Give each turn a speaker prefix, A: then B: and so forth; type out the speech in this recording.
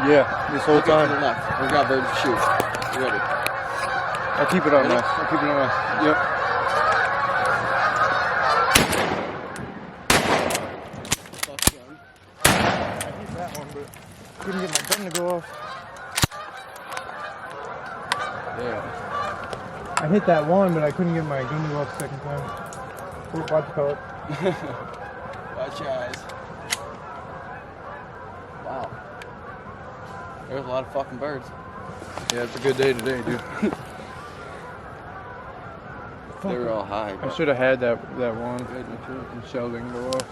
A: Yeah, this whole
B: Look to the
A: time.
B: left. We got bird to shoot. You ready?
A: I'll keep it on
B: Ready?
A: us. I'll keep it on us. Yep.
B: Fuck them.
A: I hit that one, but couldn't get my gun to go off.
B: Yeah.
A: I hit that one, but I couldn't get my gun to go off the second time. Watch the color.
B: Watch your eyes. Wow. There's a lot of fucking birds.
A: Yeah, it's a good day today, dude.
B: They were all high.
A: I should have had that one. The shell didn't go off.